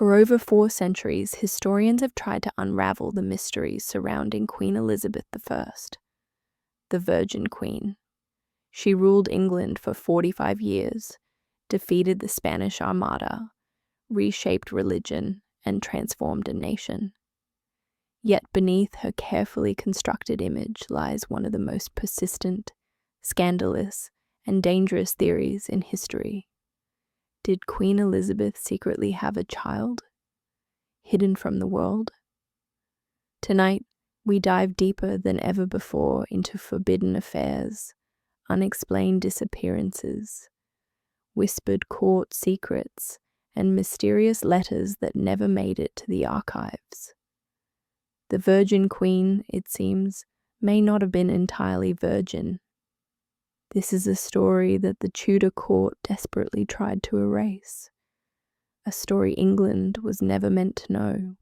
For over 4 centuries, historians have tried to unravel the mysteries surrounding Queen Elizabeth I, the Virgin Queen. She ruled England for 45 years, defeated the Spanish Armada, reshaped religion, and transformed a nation. Yet beneath her carefully constructed image lies one of the most persistent, scandalous, and dangerous theories in history. Did Queen Elizabeth secretly have a child, hidden from the world? Tonight, we dive deeper than ever before into forbidden affairs, unexplained disappearances, whispered court secrets, and mysterious letters that never made it to the archives. The Virgin Queen, it seems, may not have been entirely virgin. This is a story that the Tudor court desperately tried to erase, a story England was never meant to know.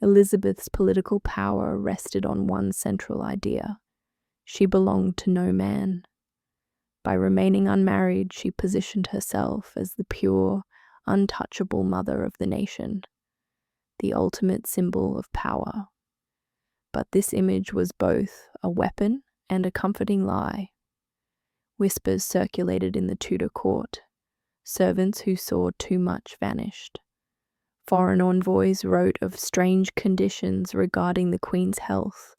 Elizabeth's political power rested on one central idea: she belonged to no man. By remaining unmarried, she positioned herself as the pure, untouchable mother of the nation, the ultimate symbol of power. But this image was both a weapon and a comforting lie. Whispers circulated in the Tudor court. Servants who saw too much vanished. Foreign envoys wrote of strange conditions regarding the Queen's health.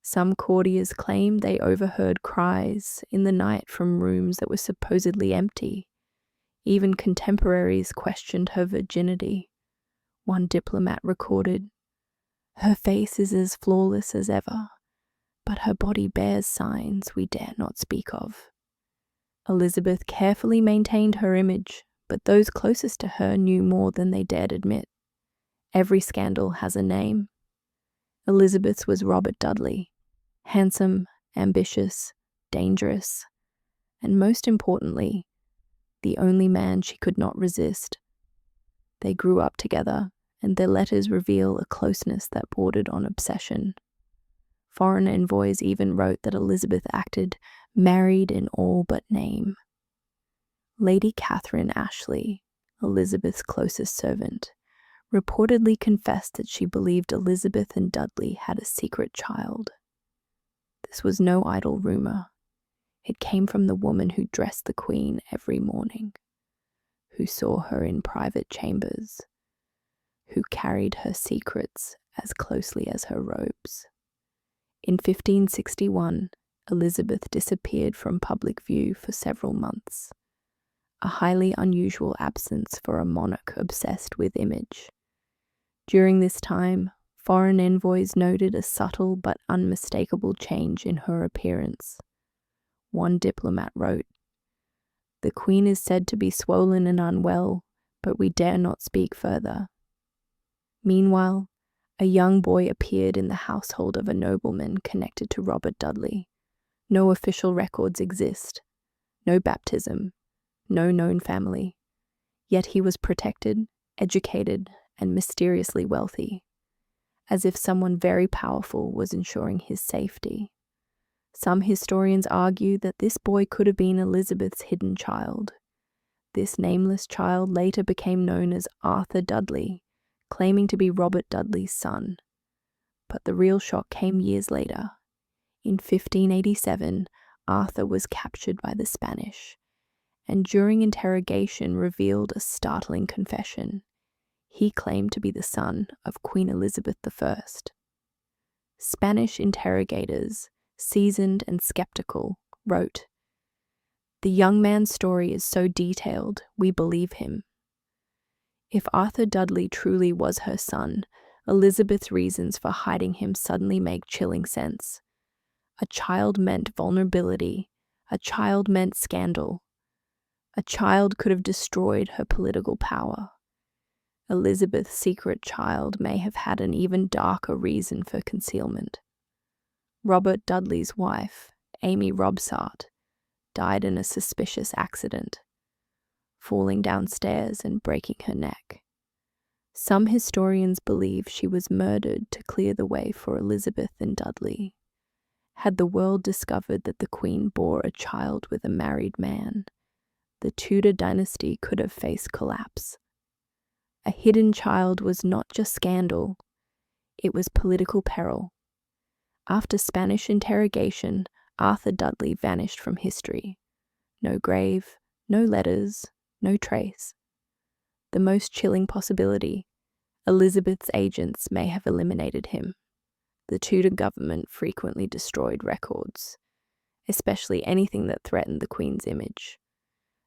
Some courtiers claimed they overheard cries in the night from rooms that were supposedly empty. Even contemporaries questioned her virginity. One diplomat recorded, "Her face is as flawless as ever, but her body bears signs we dare not speak of." Elizabeth carefully maintained her image, but those closest to her knew more than they dared admit. Every scandal has a name. Elizabeth's was Robert Dudley, handsome, ambitious, dangerous, and most importantly, the only man she could not resist. They grew up together, and their letters reveal a closeness that bordered on obsession. Foreign envoys even wrote that Elizabeth acted married in all but name. Lady Catherine Ashley, Elizabeth's closest servant, reportedly confessed that she believed Elizabeth and Dudley had a secret child. This was no idle rumor. It came from the woman who dressed the Queen every morning, who saw her in private chambers, who carried her secrets as closely as her robes. In 1561, Elizabeth disappeared from public view for several months, a highly unusual absence for a monarch obsessed with image. During this time, foreign envoys noted a subtle but unmistakable change in her appearance. One diplomat wrote, "The Queen is said to be swollen and unwell, but we dare not speak further." Meanwhile, a young boy appeared in the household of a nobleman connected to Robert Dudley. No official records exist, no baptism, no known family. Yet he was protected, educated, and mysteriously wealthy, as if someone very powerful was ensuring his safety. Some historians argue that this boy could have been Elizabeth's hidden child. This nameless child later became known as Arthur Dudley, claiming to be Robert Dudley's son. But the real shock came years later. In 1587, Arthur was captured by the Spanish, and during interrogation revealed a startling confession. He claimed to be the son of Queen Elizabeth I. Spanish interrogators, seasoned and skeptical, wrote, "The young man's story is so detailed, we believe him." If Arthur Dudley truly was her son, Elizabeth's reasons for hiding him suddenly make chilling sense. A child meant vulnerability. A child meant scandal. A child could have destroyed her political power. Elizabeth's secret child may have had an even darker reason for concealment. Robert Dudley's wife, Amy Robsart, died in a suspicious accident, falling downstairs and breaking her neck. Some historians believe she was murdered to clear the way for Elizabeth and Dudley. Had the world discovered that the Queen bore a child with a married man, the Tudor dynasty could have faced collapse. A hidden child was not just scandal, it was political peril. After Spanish interrogation, Arthur Dudley vanished from history. No grave, no letters, no trace. The most chilling possibility, Elizabeth's agents may have eliminated him. The Tudor government frequently destroyed records, especially anything that threatened the Queen's image.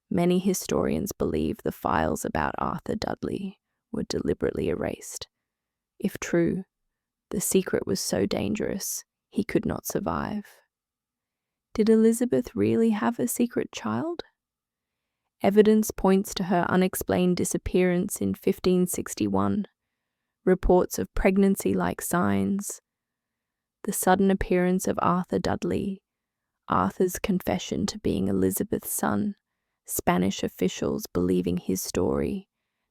Many historians believe the files about Arthur Dudley were deliberately erased. If true, the secret was so dangerous he could not survive. Did Elizabeth really have a secret child? Evidence points to her unexplained disappearance in 1561, reports of pregnancy-like signs, the sudden appearance of Arthur Dudley, Arthur's confession to being Elizabeth's son, Spanish officials believing his story,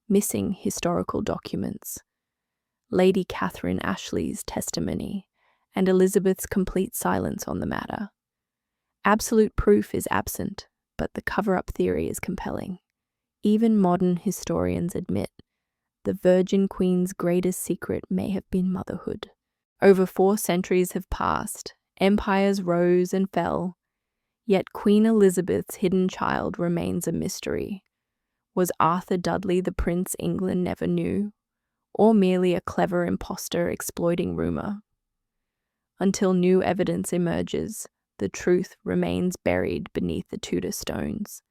missing historical documents, Lady Catherine Ashley's testimony, and Elizabeth's complete silence on the matter. Absolute proof is absent, but the cover-up theory is compelling. Even modern historians admit the Virgin Queen's greatest secret may have been motherhood. Over 4 centuries have passed, empires rose and fell, yet Queen Elizabeth's hidden child remains a mystery. Was Arthur Dudley the prince England never knew, or merely a clever impostor exploiting rumor? Until new evidence emerges, the truth remains buried beneath the Tudor stones.